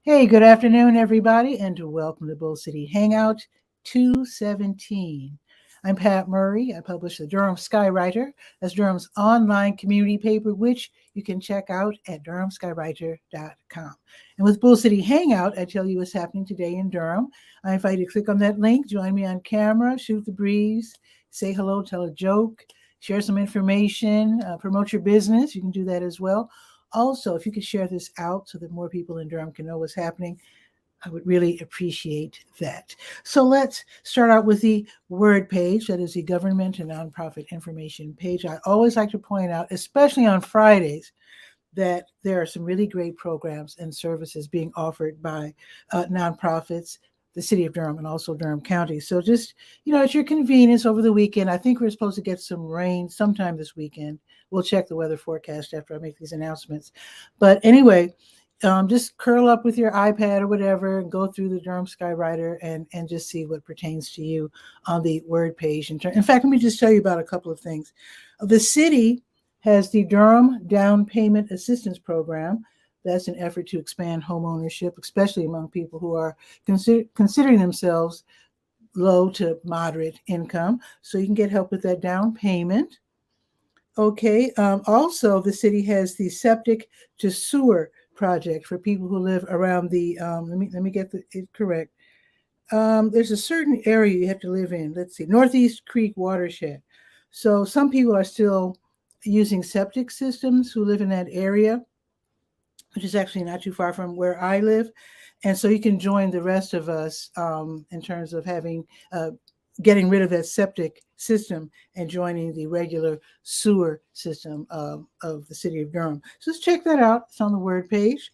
Hey, good afternoon, everybody, and welcome to Bull City Hangout 217. I'm Pat Murray. I publish the Durham Skywriter. That's Durham's online community paper, which you can check out at durhamskywriter.com. And with Bull City Hangout, I tell you what's happening today in Durham. I invite you to click on that link, join me on camera, shoot the breeze, say hello, tell a joke, share some information, promote your business. You can do that as well. Also, if you could share this out so that more people in Durham can know what's happening, I would really appreciate that. So let's start out with the word page. That is the government and nonprofit information page. I always like to point out, especially on Fridays, that there are some really great programs and services being offered by nonprofits, the city of Durham, and also Durham County. So just, at your convenience over the weekend. I think we're supposed to get some rain sometime this weekend. We'll check the weather forecast after I make these announcements. But anyway, just curl up with your iPad or whatever and go through the Durham Skywriter and just see what pertains to you on the word page. In fact, let me just tell you about a couple of things. The city has the Durham Down Payment Assistance Program. That's an effort to expand home ownership, especially among people who are considering themselves low to moderate income. So you can get help with that down payment. Okay. Also, the city has the septic to sewer project for people who live around the. Let me get it correct. There's a certain area you have to live in. Let's see, Northeast Creek watershed. So some people are still using septic systems who live in that area, which is actually not too far from where I live. And so you can join the rest of us in terms of getting rid of that septic system and joining the regular sewer system of the city of Durham. So let's check that out. It's on the word page.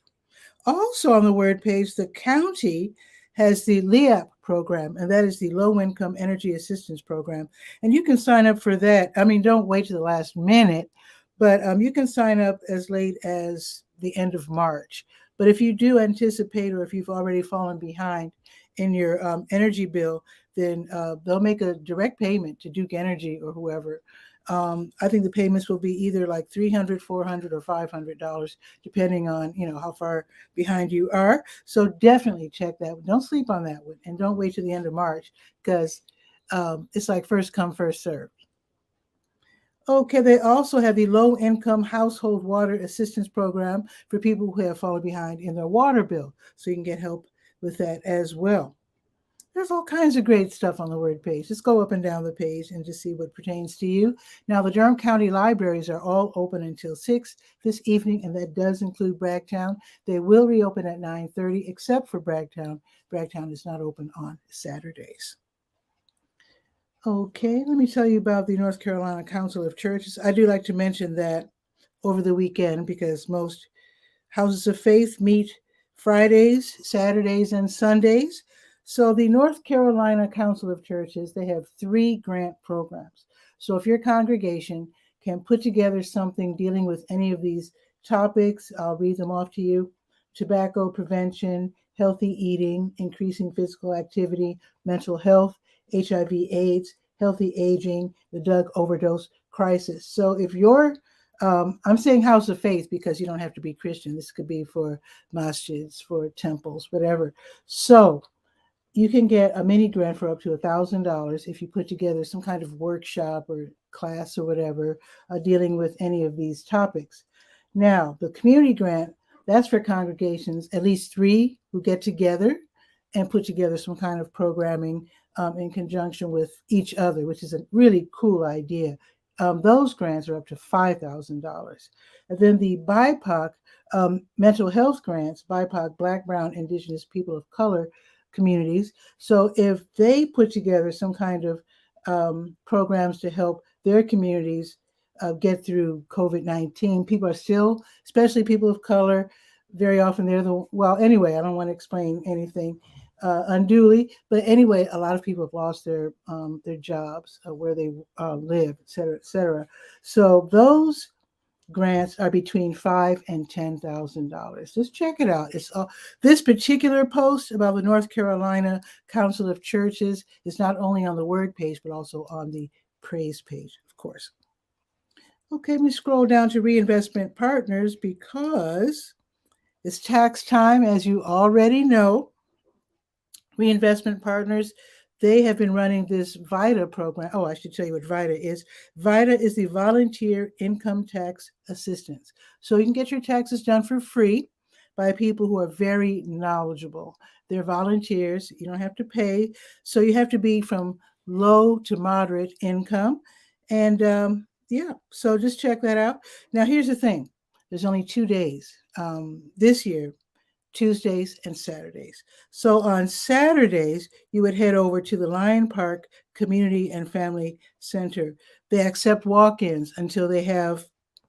Also on the word page, the county has the LEAP program, and that is the Low Income Energy Assistance Program. And you can sign up for that. I mean, don't wait to the last minute, but you can sign up as late as the end of March. But if you do anticipate, or if you've already fallen behind in your energy bill, then they'll make a direct payment to Duke Energy or whoever. I think the payments will be either like $300, $400, or $500, depending on how far behind you are. So definitely check that. Don't sleep on that one, and don't wait to the end of March because it's like first come, first serve. Okay, they also have the Low Income Household Water Assistance Program for people who have fallen behind in their water bill. So you can get help with that as well. There's all kinds of great stuff on the word page. Just go up and down the page and just see what pertains to you. Now, the Durham County libraries are all open until 6 this evening, and that does include Bragtown. They will reopen at 9:30, except for Bragtown. Bragtown is not open on Saturdays. Okay, let me tell you about the North Carolina Council of Churches. I do like to mention that over the weekend because most houses of faith meet Fridays, Saturdays, and Sundays. So the North Carolina Council of Churches, they have 3 grant programs. So if your congregation can put together something dealing with any of these topics, I'll read them off to you: tobacco prevention, healthy eating, increasing physical activity, mental health, HIV/AIDS, healthy aging, the drug overdose crisis. So if you're I'm saying house of faith because you don't have to be Christian. This could be for masjids, for temples, whatever. So you can get a mini grant for up to $1,000 if you put together some kind of workshop or class or whatever dealing with any of these topics. Now, the community grant, that's for congregations, at least 3 who get together and put together some kind of programming in conjunction with each other, which is a really cool idea. Those grants are up to $5,000. And then the BIPOC mental health grants, BIPOC, Black, Brown, Indigenous, People of Color communities. So if they put together some kind of programs to help their communities get through COVID-19, people are still, especially people of color, very often anyway, I don't want to explain anything unduly, but anyway, a lot of people have lost their jobs, where they live, et cetera, et cetera. So those grants are between $5,000 and $10,000. Just check it out. It's this particular post about the North Carolina Council of Churches is not only on the word page, but also on the praise page, of course. Okay, let me scroll down to Reinvestment Partners because It's tax time, as you already know. Reinvestment Partners, they have been running this VITA program. Oh, I should tell you what VITA is. VITA is the Volunteer Income Tax Assistance. So you can get your taxes done for free by people who are very knowledgeable. They're volunteers. You don't have to pay. So you have to be from low to moderate income. And yeah, so just check that out. Now, here's the thing. There's only 2 days this year, Tuesdays and Saturdays. So on Saturdays, you would head over to the Lion Park Community and Family Center. They accept walk-ins until they have,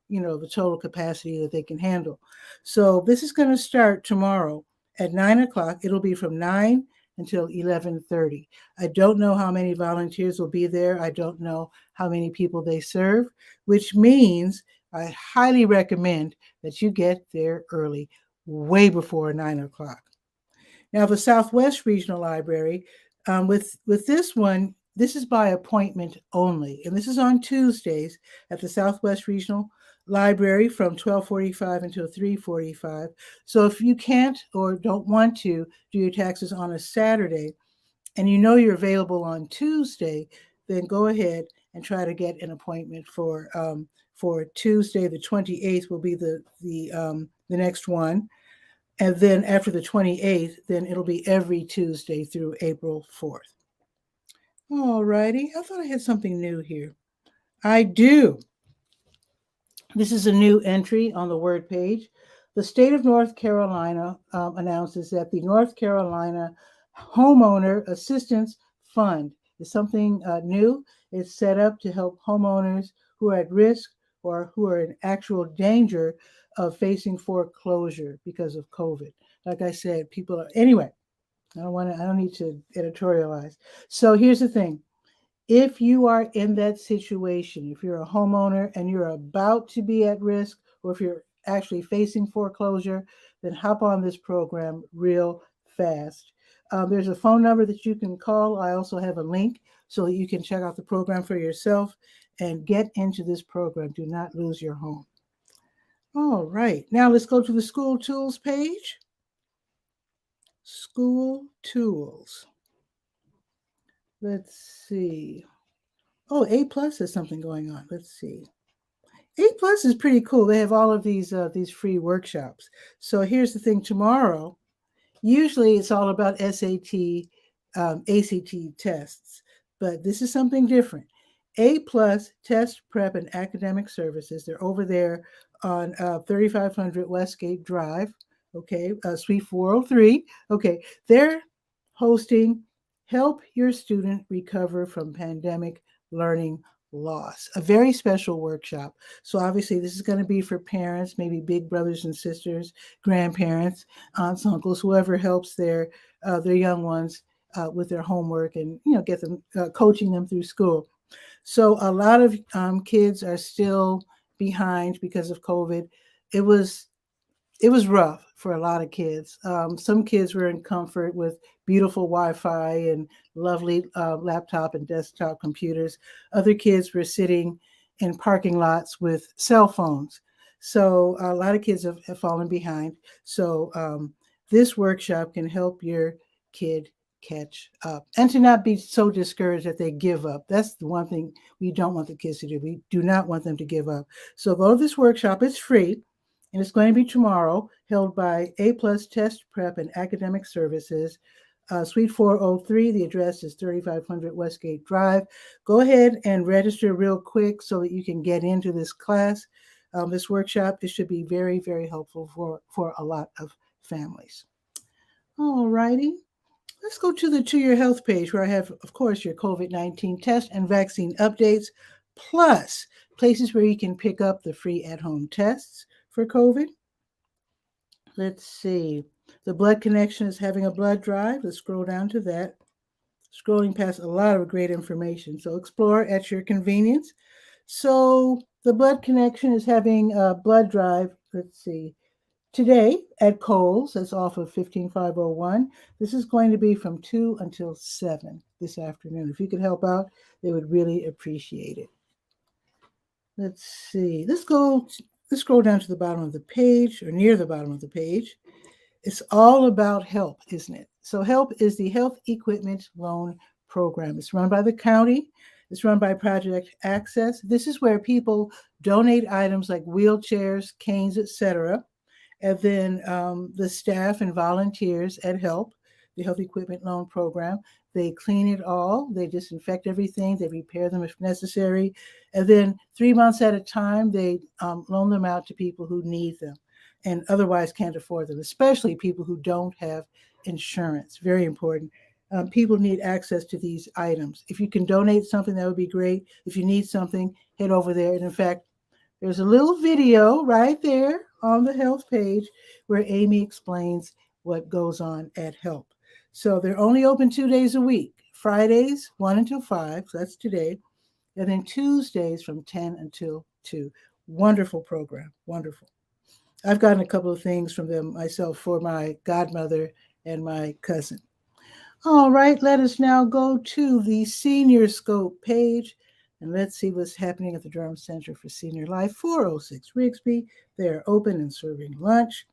the total capacity that they can handle. So this is going to start tomorrow at 9 o'clock. It'll be from 9 until 11:30. I don't know how many volunteers will be there. I don't know how many people they serve, which means I highly recommend that you get there early, way before 9 o'clock. Now, the Southwest Regional Library, with this one, this is by appointment only, and this is on Tuesdays at the Southwest Regional Library from 12:45 until 3:45. So if you can't or don't want to do your taxes on a Saturday, and you know you're available on Tuesday, then go ahead and try to get an appointment for Tuesday. The 28th will be the next one. And then after the 28th, then it'll be every Tuesday through April 4th. All righty. I thought I had something new here. I do. This is a new entry on the Word page. The state of North Carolina announces that the North Carolina Homeowner Assistance Fund is something new. It's set up to help homeowners who are at risk or who are in actual danger of facing foreclosure because of COVID. Like I said, people are, anyway, I don't need to editorialize. So here's the thing. If you are in that situation, if you're a homeowner and you're about to be at risk, or if you're actually facing foreclosure, then hop on this program real fast. There's a phone number that you can call. I also have a link so that you can check out the program for yourself and get into this program. Do not lose your home. All right, now let's go to the school tools page. School tools. Let's see. Oh, A+ has something going on. Let's see. A+ is pretty cool. They have all of these free workshops. So here's the thing. Tomorrow, usually it's all about SAT, ACT tests, but this is something different. A+ Test Prep and Academic Services. They're over there on 3500 Westgate Drive. Okay, Suite 403. Okay, they're hosting Help Your Student Recover from Pandemic Learning Loss, a very special workshop. So obviously this is going to be for parents, maybe big brothers and sisters, grandparents, aunts, uncles, whoever helps their young ones with their homework and get them coaching them through school. So a lot of kids are still behind because of COVID. It was rough for a lot of kids. Some kids were in comfort with beautiful Wi-Fi and lovely laptop and desktop computers. Other kids were sitting in parking lots with cell phones. So a lot of kids have fallen behind. So this workshop can help your kid catch up and to not be so discouraged that they give up. That's the one thing we don't want the kids to do. We do not want them to give up. So go to this workshop. It's free. And it's going to be tomorrow, held by A+ Test Prep and Academic Services, Suite 403. The address is 3500 Westgate Drive. Go ahead and register real quick so that you can get into this class, this workshop. It should be very, very helpful for a lot of families. All righty. Let's go to the To Your Health page where I have, of course, your COVID-19 test and vaccine updates, plus places where you can pick up the free at-home tests for COVID. Let's see. The Blood Connection is having a blood drive. Let's scroll down to that. Scrolling past a lot of great information. So explore at your convenience. So the Blood Connection is having a blood drive. Let's see. Today at Kohl's, that's off of 15501. This is going to be from 2 until 7 this afternoon. If you could help out, they would really appreciate it. Let's see. Let's go let's scroll down to the bottom of the page, or near the bottom of the page. It's all about HELP, isn't it? So HELP is the Health Equipment Loan Program. It's run by the county. It's run by Project Access. This is where people donate items like wheelchairs, canes, etc. And then the staff and volunteers at HELP, the Health Equipment Loan Program, they clean it all, they disinfect everything, they repair them if necessary. And then 3 months at a time, they loan them out to people who need them and otherwise can't afford them, especially people who don't have insurance. Very important. People need access to these items. If you can donate something, that would be great. If you need something, head over there. And in fact, there's a little video right there on the health page where Amy explains what goes on at HELP. So they're only open 2 days a week, Fridays 1 until 5, so that's today, and then Tuesdays from 10 until 2. Wonderful program, wonderful. I've gotten a couple of things from them myself for my godmother and my cousin. All right, let us now go to the Senior Scope page, and let's see what's happening at the Durham Center for Senior Life, 406 Rigsby. They're open and serving lunch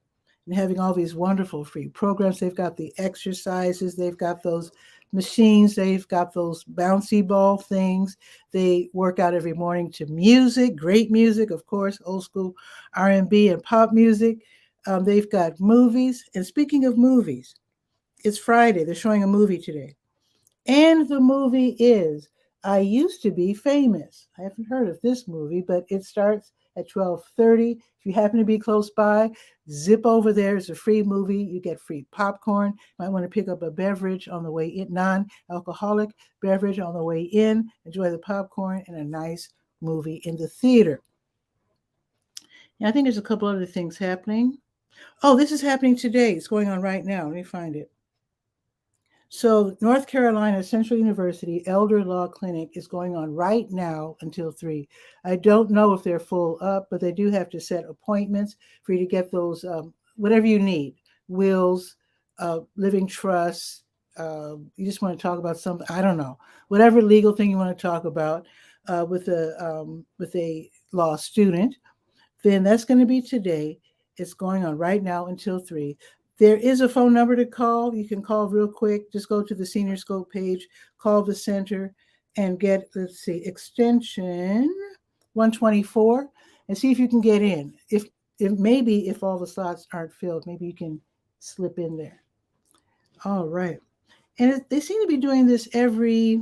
and having all these wonderful free programs. They've got the exercises, they've got those machines, they've got those bouncy ball things. They work out every morning to music, great music, of course, old school R&B and pop music. They've got movies. And speaking of movies, it's Friday. They're showing a movie today. And the movie is I Used to Be Famous. I haven't heard of this movie, but it starts at 12:30. If you happen to be close by, zip over there. It's a free movie. You get free popcorn. Might want to pick up a beverage on the way in, non-alcoholic beverage on the way in. Enjoy the popcorn and a nice movie in the theater. Now, I think there's a couple other things happening. Oh, this is happening today. It's going on right now. Let me find it. So North Carolina Central University Elder Law Clinic is going on right now until 3. I don't know if they're full up, but they do have to set appointments for you to get those, whatever you need, wills, living trusts. You just want to talk about something, I don't know, whatever legal thing you want to talk about with a law student, then that's going to be today. It's going on right now until 3. There is a phone number to call. You can call real quick. Just go to the Senior Scope page, call the center, and get, let's see, extension 124, and see if you can get in. If maybe if all the slots aren't filled, maybe you can slip in there. All right. And they seem to be doing this every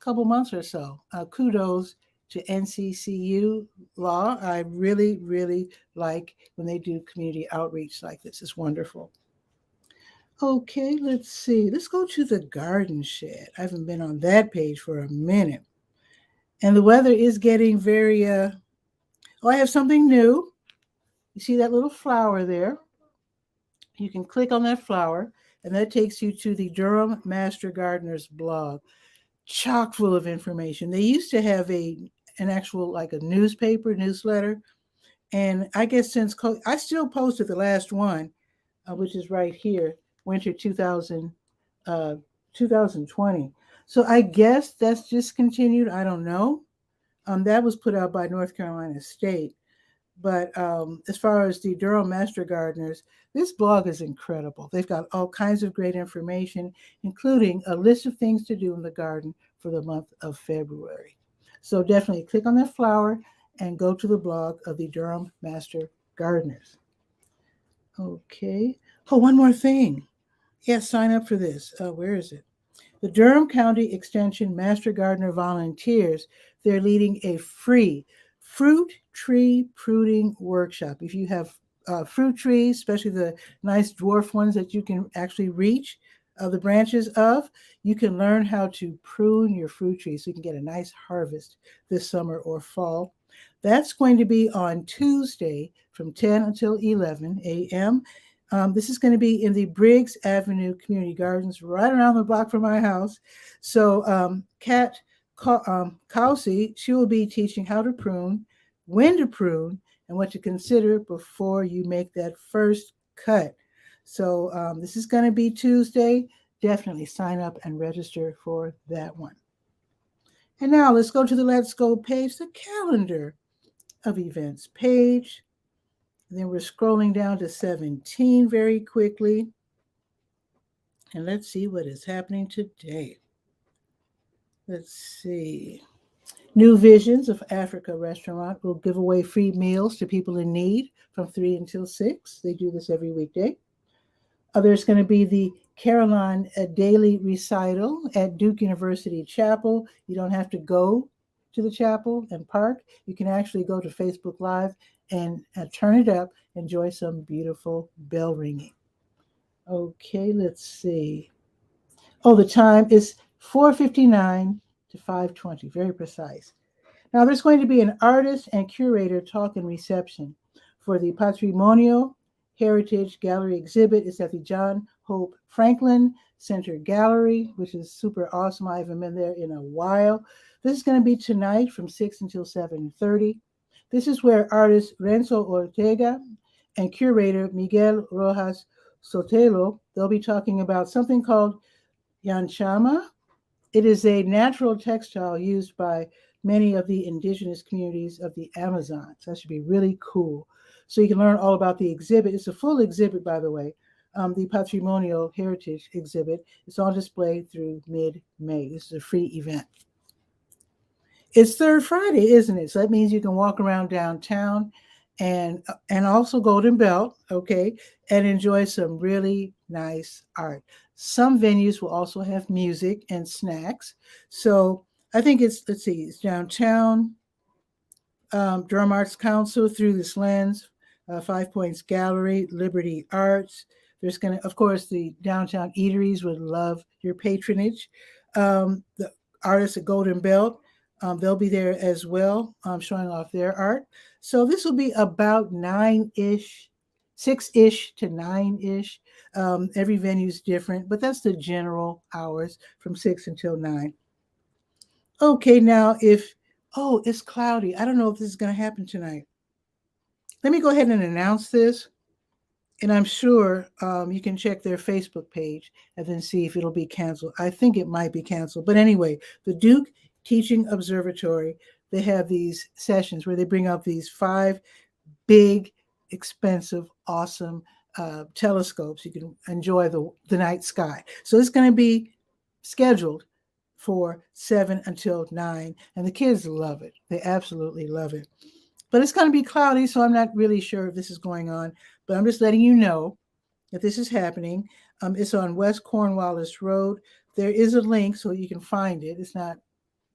couple months or so. Kudos to NCCU Law. I really, really like when they do community outreach like this. It's wonderful. Okay, let's see. Let's go to the garden shed. I haven't been on that page for a minute. And the weather is getting very, I have something new. You see that little flower there? You can click on that flower, and that takes you to the Durham Master Gardener's blog. Chock full of information. They used to have an actual, like a newsletter. And I guess since I still posted the last one, which is right here, winter 2020. So I guess that's discontinued. I don't know. That was put out by North Carolina State. But as far as the Durham Master Gardeners, this blog is incredible. They've got all kinds of great information, including a list of things to do in the garden for the month of February. So definitely click on that flower and go to the blog of the Durham Master Gardeners. Okay. Oh, one more thing. Yes, sign up for this. Where is it? The Durham County Extension Master Gardener Volunteers, they're leading a free fruit tree pruning workshop. If you have fruit trees, especially the nice dwarf ones that you can actually reach the branches of, you can learn how to prune your fruit trees so you can get a nice harvest this summer or fall. That's going to be on Tuesday from 10 until 11 a.m. This is going to be in the Briggs Avenue Community Gardens, right around the block from my house. So Kat 𝗕𝗨𝗟𝗟, she will be teaching how to prune, when to prune, and what to consider before you make that first cut. So this is going to be Tuesday. Definitely sign up and register for that one. And now let's go to the Let's Go page, the calendar of events page. And then we're scrolling down to 17 very quickly. And let's see what is happening today. Let's see. New Visions of Africa restaurant will give away free meals to people in need from 3 until 6. They do this every weekday. There's going to be the Caroline Daily Recital at Duke University Chapel. You don't have to go to the chapel and park. You can actually go to Facebook Live and turn it up, enjoy some beautiful bell ringing. Okay, let's see. Oh, the time is 4:59 to 5:20, very precise. Now, there's going to be an artist and curator talk and reception for the Patrimonio Heritage Gallery exhibit. It's at the John Hope Franklin Center Gallery, which is super awesome. I haven't been there in a while. This is going to be tonight from 6 until 7:30. This is where artist Renzo Ortega and curator Miguel Rojas Sotelo, they'll be talking about something called Yanchama. It is a natural textile used by many of the indigenous communities of the Amazon. So that should be really cool. So you can learn all about the exhibit. It's a full exhibit, by the way, the Patrimonio Heritage exhibit. It's on display through mid-May. This is a free event. It's Third Friday, isn't it? So that means you can walk around downtown and also Golden Belt, okay, and enjoy some really nice art. Some venues will also have music and snacks. So I think it's downtown, Durham Arts Council through this lens, Five Points Gallery, Liberty Arts. There's going to, of course, the downtown eateries would love your patronage. The artists at Golden Belt, they'll be there as well, showing off their art. So this will be about 9-ish, 6-ish to 9-ish. Every venue is different, but that's the general hours from 6 until 9. Okay, now it's cloudy. I don't know if this is going to happen tonight. Let me go ahead and announce this. And I'm sure you can check their Facebook page and then see if it'll be canceled. I think it might be canceled. But anyway, the Duke Teaching Observatory, they have these sessions where they bring up these 5 big, expensive, awesome telescopes. You can enjoy the night sky. So it's going to be scheduled for 7 until 9. And the kids love it. They absolutely love it. But it's going to be cloudy, so I'm not really sure if this is going on. But I'm just letting you know that this is happening. It's on West Cornwallis Road. There is a link so you can find it. It's not,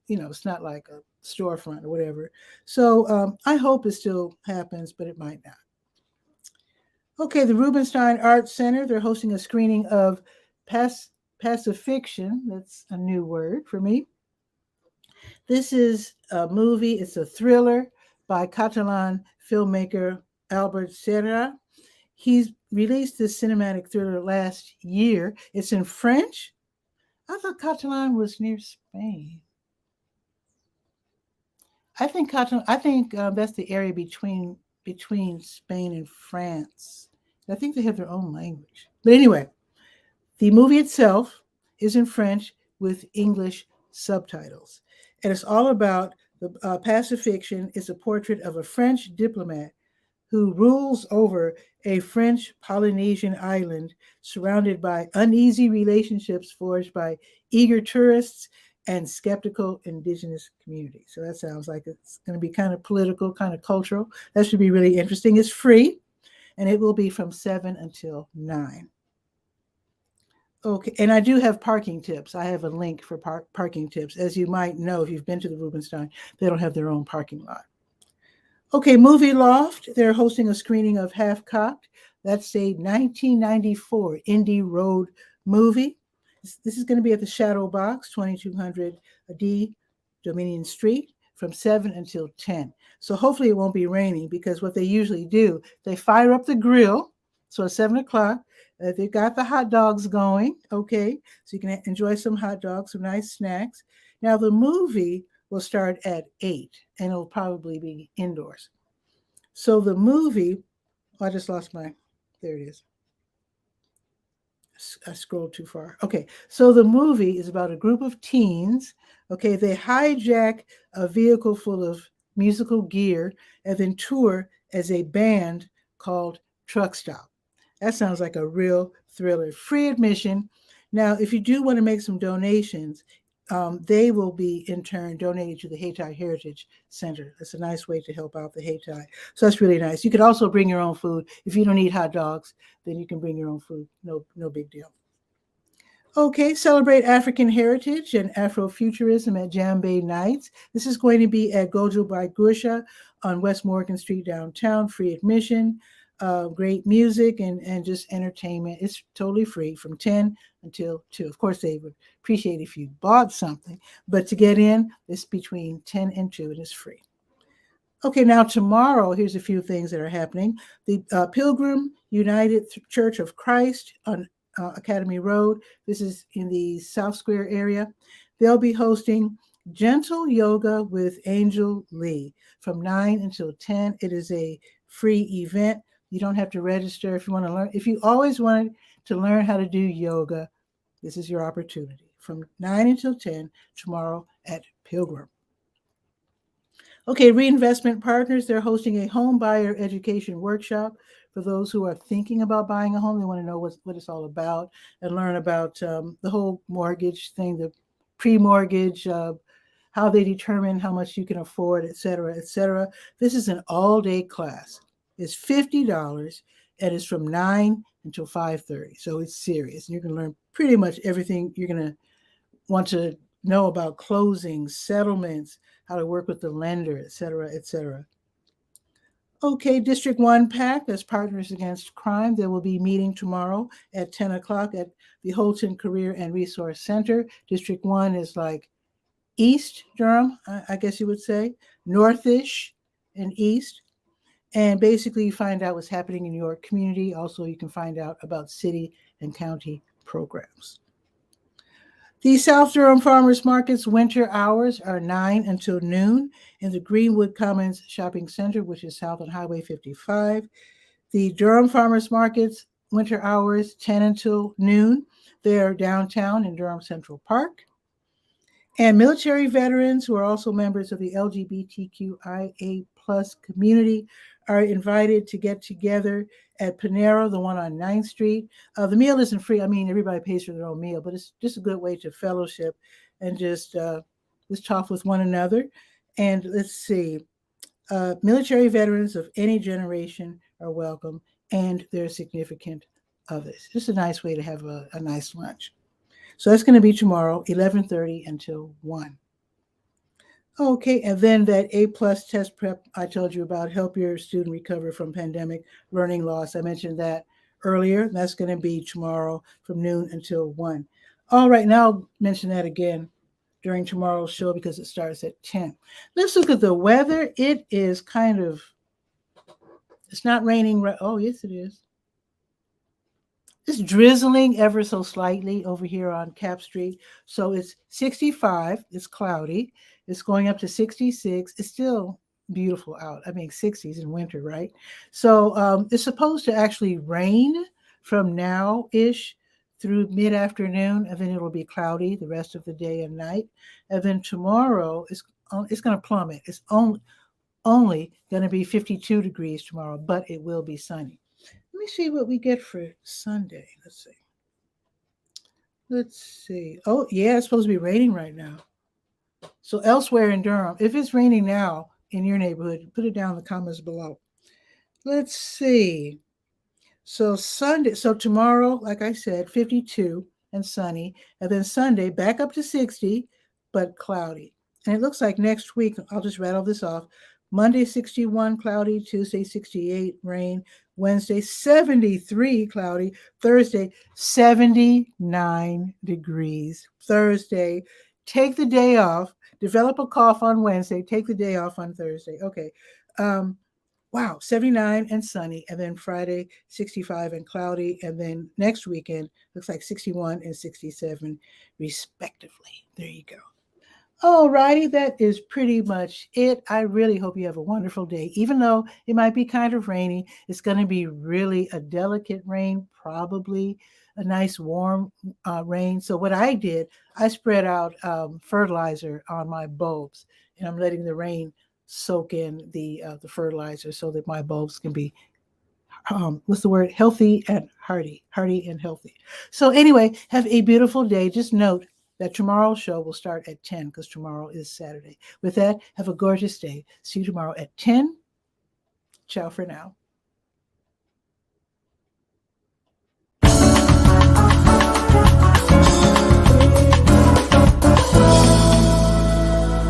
it's not like a storefront or whatever. So I hope it still happens, but it might not. Okay, the Rubenstein Arts Center, they're hosting a screening of Pacifiction. That's a new word for me. This is a movie. It's a thriller by Catalan filmmaker Albert Serra. He's released this cinematic thriller last year. It's in French. I thought Catalan was near Spain. I think that's the area between Spain and France. I think they have their own language. But anyway, the movie itself is in French with English subtitles. And it's all about the Pacifiction. Is a portrait of a French diplomat who rules over a French Polynesian island surrounded by uneasy relationships forged by eager tourists and skeptical indigenous communities. So that sounds like it's going to be kind of political, kind of cultural. That should be really interesting. It's free, and it will be from 7 until 9. Okay, and I do have parking tips. I have a link for parking tips. As you might know, if you've been to the Rubenstein, they don't have their own parking lot. Okay, Movie Loft, they're hosting a screening of Half Cocked. That's a 1994 indie road movie. This is going to be at the Shadow Box, 2200 D Dominion Street, from 7 until 10. So hopefully it won't be raining, because what they usually do, they fire up the grill. So at 7 o'clock, they've got the hot dogs going, okay? So you can enjoy some hot dogs, some nice snacks. Now the movie will start at 8, and it'll probably be indoors. So the movie, I just lost there it is. I scrolled too far. Okay, so the movie is about a group of teens. Okay, they hijack a vehicle full of musical gear and then tour as a band called Truck Stop. That sounds like a real thriller. Free admission. Now, if you do want to make some donations, they will be in turn donated to the Hayti Heritage Center. That's a nice way to help out the Hayti. So that's really nice. You could also bring your own food. If you don't eat hot dogs, then you can bring your own food. No big deal. Okay, celebrate African heritage and Afrofuturism at Djembe Nights. This is going to be at Gojo by Gusha on West Morgan Street downtown, free admission, great music and just entertainment. It's totally free from 10 until 2. Of course, they would appreciate if you bought something, but to get in, it's between 10 and 2 and it's free. Okay, now tomorrow, here's a few things that are happening. The Pilgrim United Church of Christ on Academy Road. This is in the South Square area. They'll be hosting Gentle Yoga with Angel Lee from 9 until 10. It is a free event. You don't have to register if you want to learn. If you always wanted to learn how to do yoga, this is your opportunity from 9 until 10 tomorrow at Pilgrim. Okay, Reinvestment Partners, they're hosting a home buyer education workshop for those who are thinking about buying a home. They want to know what it's all about and learn about the whole mortgage thing, the pre-mortgage, how they determine how much you can afford, et cetera, et cetera. This is an all-day class. It's $50 and it's from 9 until 5:30. So it's serious. And you're going to learn pretty much everything you're going to want to know about closing, settlements, how to work with the lender, et cetera, et cetera. Okay, District 1 PAC, as Partners Against Crime, they will be meeting tomorrow at 10 o'clock at the Holton Career and Resource Center. District 1 is like East Durham, I guess you would say, northish and east. And basically you find out what's happening in your community. Also, you can find out about city and county programs. The South Durham Farmers Market's winter hours are 9 until noon in the Greenwood Commons Shopping Center, which is south on Highway 55. The Durham Farmers Market's winter hours, 10 until noon. They're downtown in Durham Central Park. And military veterans who are also members of the LGBTQIA+ community are invited to get together at Panera, the one on 9th Street. The meal isn't free. I mean, everybody pays for their own meal, but it's just a good way to fellowship and just talk with one another. And let's see, military veterans of any generation are welcome and their significant others. Just a nice way to have a nice lunch. So that's going to be tomorrow, 11:30 until 1. Okay, and then that A+ test prep I told you about, help your student recover from pandemic learning loss. I mentioned that earlier. That's going to be tomorrow from noon until 1. All right, now I'll mention that again during tomorrow's show because it starts at 10. Let's look at the weather. It is it's not raining. Oh, yes, it is. It's drizzling ever so slightly over here on Cap Street. So it's 65. It's cloudy. It's going up to 66. It's still beautiful out. I mean, 60s in winter, right? So it's supposed to actually rain from now-ish through mid-afternoon, and then it'll be cloudy the rest of the day and night. And then tomorrow, it's going to plummet. It's only going to be 52 degrees tomorrow, but it will be sunny. Let me see what we get for Sunday. Let's see. Oh, yeah, it's supposed to be raining right now. So elsewhere in Durham, if it's raining now in your neighborhood, put it down in the comments below. Let's see. So tomorrow, like I said, 52 and sunny. And then Sunday, back up to 60, but cloudy. And it looks like next week, I'll just rattle this off. Monday, 61, cloudy. Tuesday, 68, rain. Wednesday, 73, cloudy. Thursday, 79 degrees. Thursday, take the day off. Develop a cough on Wednesday. Take the day off on Thursday. Okay. Wow, 79 and sunny. And then Friday, 65 and cloudy. And then next weekend, looks like 61 and 67, respectively. There you go. All righty, that is pretty much it. I really hope you have a wonderful day. Even though it might be kind of rainy, it's going to be really a delicate rain, probably a nice warm rain. So what I did, I spread out fertilizer on my bulbs, and I'm letting the rain soak in the fertilizer so that my bulbs can be what's the word? Healthy and hearty and healthy. So anyway, have a beautiful day. Just note that tomorrow's show will start at 10 because tomorrow is Saturday. With that, have a gorgeous day. See you tomorrow at 10. Ciao for now.